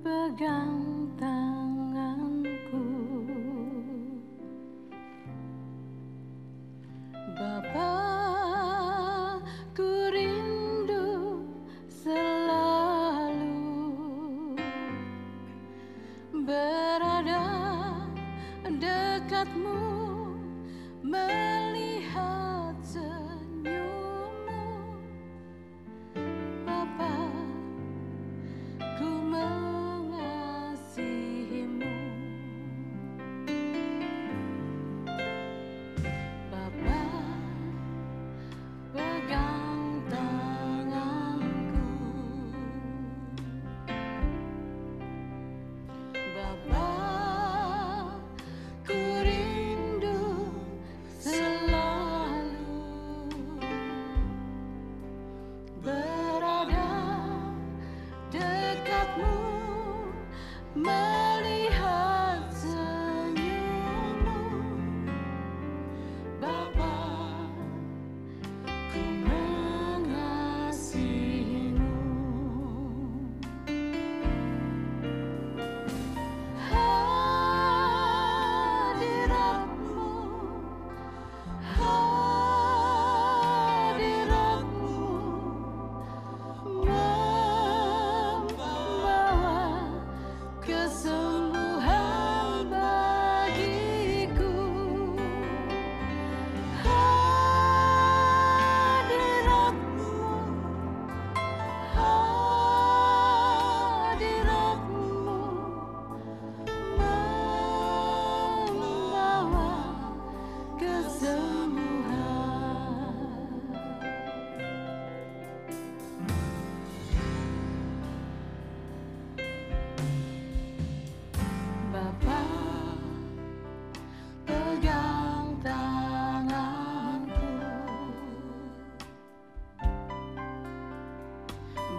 pegang tanganku, Bapa, ku rindu selalu berada dekatmu, melihat senyummu, Bapa, ku mengasihimu, Bapa, pegang tanganku, Bapa, ku rindu selalu berada dekatmu, melihat senyummu, Bapa, ku mengasihimu. Hadiratmu, hadiratmu membawa kesembuhan bagiku. Hadiratmu, hadiratmu membawa kesembuhan. Bapa, pegang tanganku,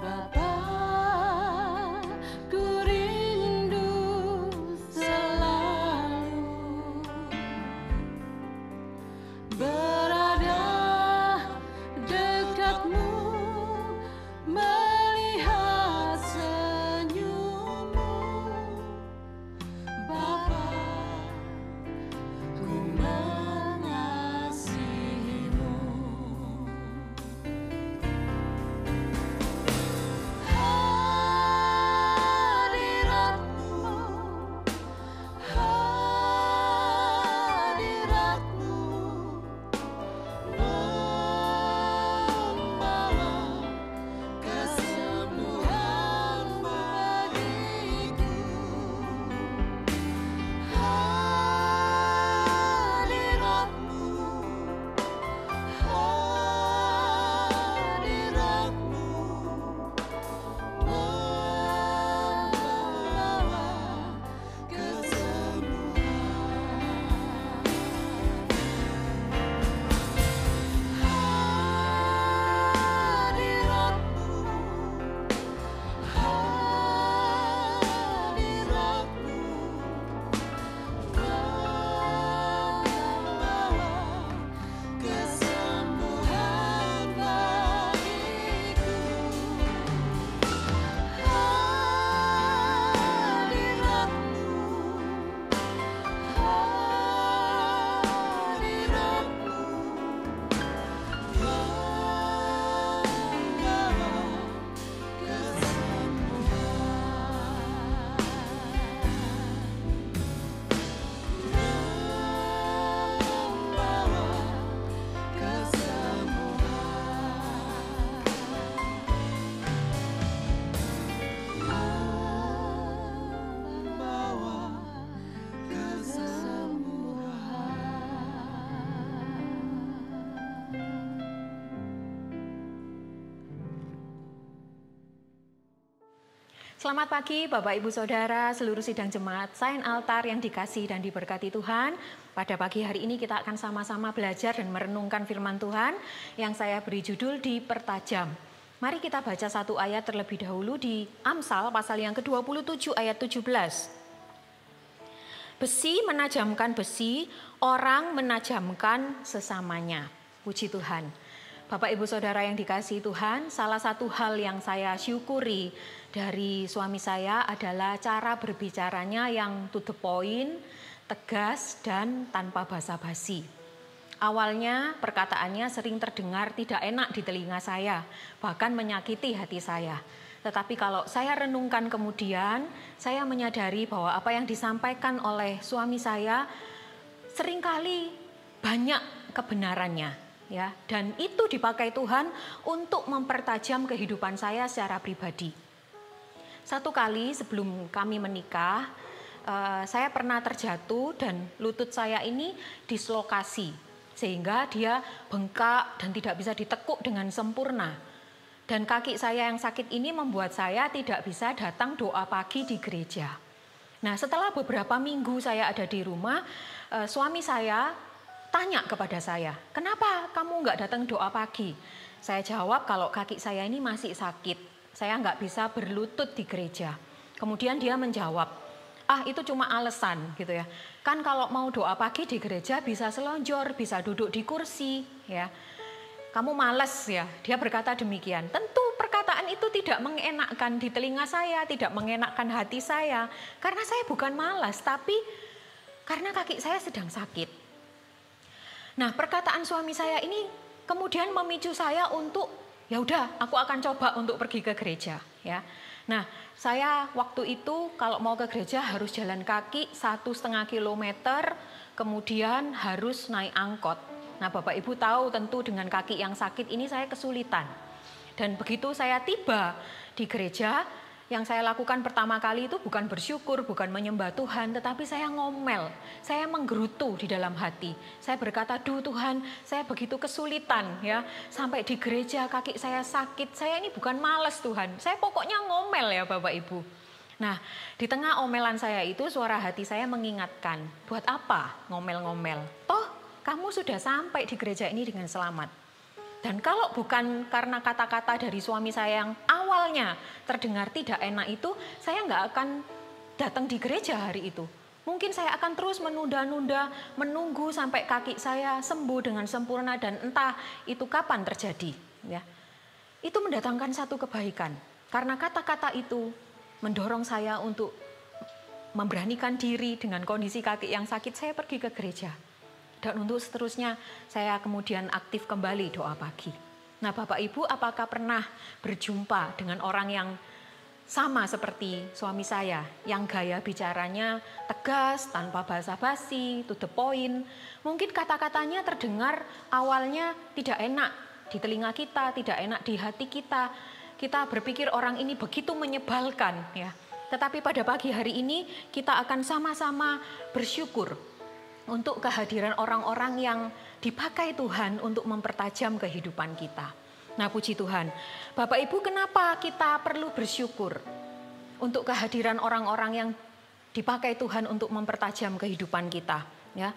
Bapa, ku rindu selalu berada dekatmu, melihat senyummu, Bapa, ku mengasihimu. Hadiratmu, hadiratmu membawa kesembuhan bagiku. Hadiratmu, hadiratmu membawa kesembuhan. Hadiratmu, hadiratmu membawa kesembuhan bagiku. Hadiratmu, hadiratmu membawa Selamat pagi Bapak Ibu Saudara, seluruh sidang jemaat Saint Altar yang dikasihi dan diberkati Tuhan. Pada pagi hari ini kita akan sama-sama belajar dan merenungkan firman Tuhan yang saya beri judul Dipertajam. Mari kita baca satu ayat terlebih dahulu di Amsal pasal yang ke-27 ayat 17. Besi menajamkan besi, orang menajamkan sesamanya. Puji Tuhan. Bapak Ibu Saudara yang dikasihi Tuhan, salah satu hal yang saya syukuri dari suami saya adalah cara berbicaranya yang to the point, tegas dan tanpa basa-basi. Awalnya perkataannya sering terdengar tidak enak di telinga saya, bahkan menyakiti hati saya. Tetapi kalau saya renungkan kemudian, saya menyadari bahwa apa yang disampaikan oleh suami saya seringkali banyak kebenarannya. Ya, dan itu dipakai Tuhan untuk mempertajam kehidupan saya secara pribadi. Satu kali sebelum kami menikah, saya pernah terjatuh dan lutut saya ini dislokasi. Sehingga dia bengkak dan tidak bisa ditekuk dengan sempurna. Dan kaki saya yang sakit ini membuat saya tidak bisa datang doa pagi di gereja. Nah, setelah beberapa minggu saya ada di rumah, suami saya tanya kepada saya, kenapa kamu nggak datang doa pagi? Saya jawab kalau kaki saya ini masih sakit, saya nggak bisa berlutut di gereja. Kemudian dia menjawab, itu cuma alasan gitu ya. Kan kalau mau doa pagi di gereja bisa selonjor, bisa duduk di kursi ya. Kamu malas ya, dia berkata demikian. Tentu perkataan itu tidak mengenakkan di telinga saya, tidak mengenakkan hati saya. Karena saya bukan malas, tapi karena kaki saya sedang sakit. Nah, perkataan suami saya ini kemudian memicu saya untuk ya udah, aku akan coba untuk pergi ke gereja ya. Nah, saya waktu itu kalau mau ke gereja harus jalan kaki 1,5 kilometer, kemudian harus naik angkot. Nah, Bapak Ibu tahu tentu dengan kaki yang sakit ini saya kesulitan. Dan begitu saya tiba di gereja, yang saya lakukan pertama kali itu bukan bersyukur, bukan menyembah Tuhan, tetapi saya ngomel, saya menggerutu di dalam hati. Saya berkata, duh Tuhan, saya begitu kesulitan ya, sampai di gereja kaki saya sakit, saya ini bukan malas Tuhan, saya pokoknya ngomel ya Bapak Ibu. Nah, di tengah omelan saya itu suara hati saya mengingatkan, buat apa ngomel-ngomel? Toh, kamu sudah sampai di gereja ini dengan selamat. Dan kalau bukan karena kata-kata dari suami saya yang awalnya terdengar tidak enak itu, saya nggak akan datang di gereja hari itu. Mungkin saya akan terus menunda-nunda, menunggu sampai kaki saya sembuh dengan sempurna dan entah itu kapan terjadi. Ya. Itu mendatangkan satu kebaikan. Karena kata-kata itu mendorong saya untuk memberanikan diri dengan kondisi kaki yang sakit, saya pergi ke gereja. Dan untuk seterusnya saya kemudian aktif kembali doa pagi. Nah Bapak Ibu, apakah pernah berjumpa dengan orang yang sama seperti suami saya, yang gaya bicaranya tegas, tanpa basa-basi, to the point. Mungkin kata-katanya terdengar awalnya tidak enak di telinga kita, tidak enak di hati kita. Kita berpikir orang ini begitu menyebalkan ya. Tetapi pada pagi hari ini kita akan sama-sama bersyukur untuk kehadiran orang-orang yang dipakai Tuhan untuk mempertajam kehidupan kita. Nah puji Tuhan, Bapak Ibu kenapa kita perlu bersyukur untuk kehadiran orang-orang yang dipakai Tuhan untuk mempertajam kehidupan kita. Ya.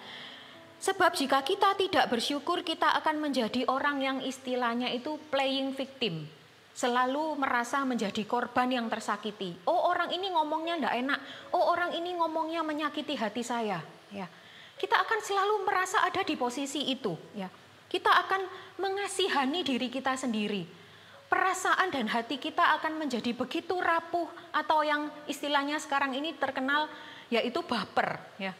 Sebab jika kita tidak bersyukur, kita akan menjadi orang yang istilahnya itu playing victim. Selalu merasa menjadi korban yang tersakiti. Oh orang ini ngomongnya enggak enak, oh orang ini ngomongnya menyakiti hati saya. Ya. Kita akan selalu merasa ada di posisi itu. Ya. Kita akan mengasihani diri kita sendiri. Perasaan dan hati kita akan menjadi begitu rapuh atau yang istilahnya sekarang ini terkenal yaitu baper. Ya.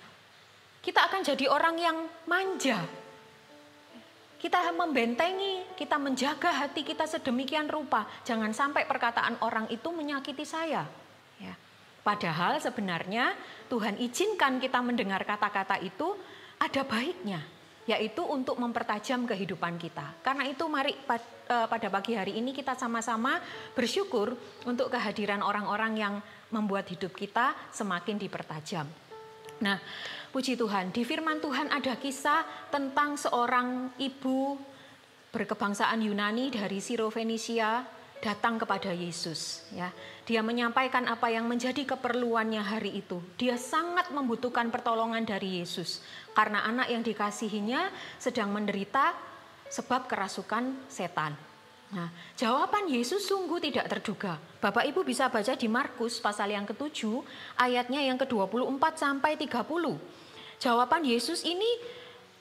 Kita akan jadi orang yang manja. Kita membentengi, kita menjaga hati kita sedemikian rupa. Jangan sampai perkataan orang itu menyakiti saya. Ya. Padahal sebenarnya Tuhan izinkan kita mendengar kata-kata itu ada baiknya, yaitu untuk mempertajam kehidupan kita. Karena itu mari pada pagi hari ini kita sama-sama bersyukur untuk kehadiran orang-orang yang membuat hidup kita semakin dipertajam. Nah, puji Tuhan, di firman Tuhan ada kisah tentang seorang ibu berkebangsaan Yunani dari Sirofenisia datang kepada Yesus. Ya, dia menyampaikan apa yang menjadi keperluannya hari itu. Dia sangat membutuhkan pertolongan dari Yesus karena anak yang dikasihinya sedang menderita sebab kerasukan setan. Nah, jawaban Yesus sungguh tidak terduga. Bapak Ibu bisa baca di Markus pasal yang ke-7 ayatnya yang ke-24 sampai 30. Jawaban Yesus ini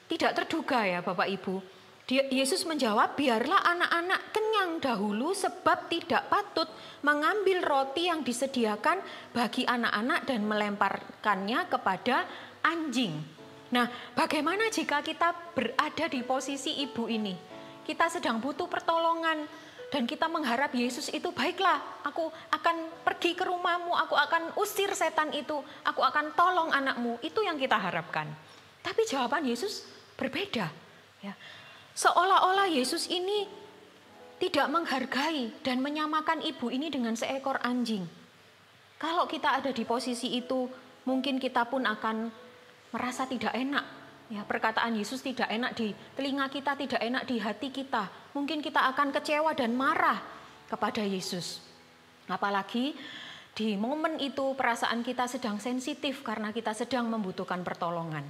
tidak terduga ya Bapak Ibu. Yesus menjawab, biarlah anak-anak kenyang dahulu sebab tidak patut mengambil roti yang disediakan bagi anak-anak dan melemparkannya kepada anjing. Nah, bagaimana jika kita berada di posisi ibu ini? Kita sedang butuh pertolongan dan kita mengharap Yesus itu, baiklah, aku akan pergi ke rumahmu, aku akan usir setan itu, aku akan tolong anakmu. Itu yang kita harapkan. Tapi jawaban Yesus berbeda. Ya. Seolah-olah Yesus ini tidak menghargai dan menyamakan ibu ini dengan seekor anjing. Kalau kita ada di posisi itu, mungkin kita pun akan merasa tidak enak. Ya, perkataan Yesus tidak enak di telinga kita, tidak enak di hati kita. Mungkin kita akan kecewa dan marah kepada Yesus. Apalagi di momen itu perasaan kita sedang sensitif karena kita sedang membutuhkan pertolongan.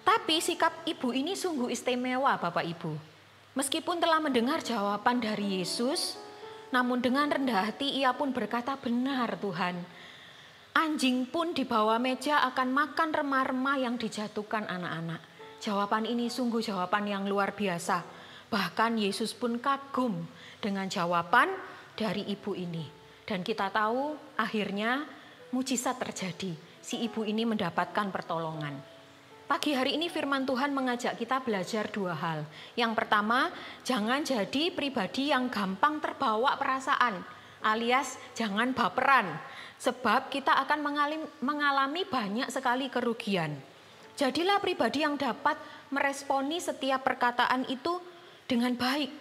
Tapi sikap ibu ini sungguh istimewa, Bapak Ibu. Meskipun telah mendengar jawaban dari Yesus, namun dengan rendah hati ia pun berkata, benar Tuhan. Anjing pun di bawah meja akan makan remah-remah yang dijatuhkan anak-anak. Jawaban ini sungguh jawaban yang luar biasa. Bahkan Yesus pun kagum dengan jawaban dari ibu ini. Dan kita tahu akhirnya mujizat terjadi. Si ibu ini mendapatkan pertolongan. Pagi hari ini firman Tuhan mengajak kita belajar dua hal. Yang pertama, jangan jadi pribadi yang gampang terbawa perasaan, alias jangan baperan. Sebab kita akan mengalami banyak sekali kerugian. Jadilah pribadi yang dapat meresponi setiap perkataan itu dengan baik.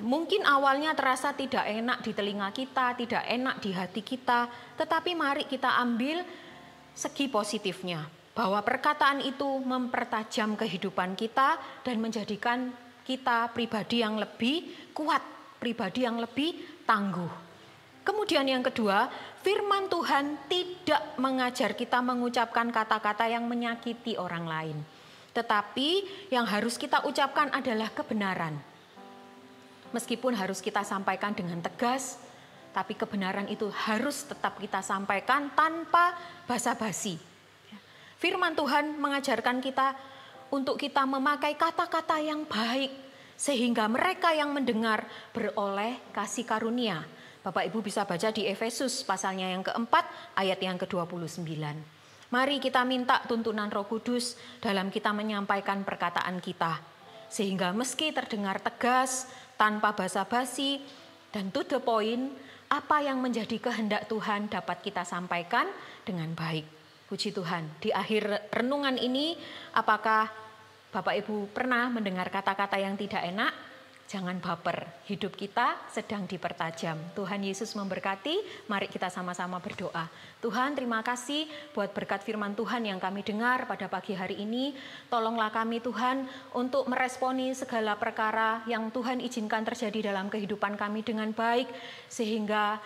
Mungkin awalnya terasa tidak enak di telinga kita, tidak enak di hati kita. Tetapi mari kita ambil segi positifnya. Bahwa perkataan itu mempertajam kehidupan kita dan menjadikan kita pribadi yang lebih kuat, pribadi yang lebih tangguh. Kemudian yang kedua, firman Tuhan tidak mengajar kita mengucapkan kata-kata yang menyakiti orang lain. Tetapi yang harus kita ucapkan adalah kebenaran. Meskipun harus kita sampaikan dengan tegas, tapi kebenaran itu harus tetap kita sampaikan tanpa basa-basi. Firman Tuhan mengajarkan kita untuk kita memakai kata-kata yang baik sehingga mereka yang mendengar beroleh kasih karunia. Bapak Ibu bisa baca di Efesus pasalnya yang keempat ayat yang ke-29. Mari kita minta tuntunan Roh Kudus dalam kita menyampaikan perkataan kita. Sehingga meski terdengar tegas, tanpa basa-basi dan to the point, apa yang menjadi kehendak Tuhan dapat kita sampaikan dengan baik. Puji Tuhan, di akhir renungan ini, apakah Bapak Ibu pernah mendengar kata-kata yang tidak enak? Jangan baper, hidup kita sedang dipertajam. Tuhan Yesus memberkati, mari kita sama-sama berdoa. Tuhan, terima kasih buat berkat firman Tuhan yang kami dengar pada pagi hari ini. Tolonglah kami Tuhan untuk meresponi segala perkara yang Tuhan izinkan terjadi dalam kehidupan kami dengan baik, sehingga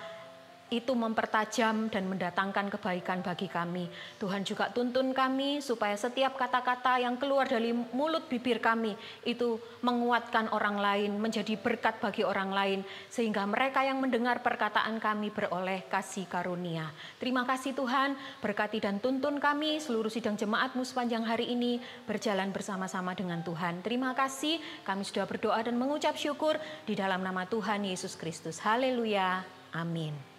itu mempertajam dan mendatangkan kebaikan bagi kami. Tuhan juga tuntun kami supaya setiap kata-kata yang keluar dari mulut bibir kami itu menguatkan orang lain, menjadi berkat bagi orang lain, sehingga mereka yang mendengar perkataan kami beroleh kasih karunia. Terima kasih Tuhan, berkati dan tuntun kami, seluruh sidang jemaat-Mu sepanjang hari ini berjalan bersama-sama dengan Tuhan. Terima kasih, kami sudah berdoa dan mengucap syukur di dalam nama Tuhan Yesus Kristus. Haleluya, amin.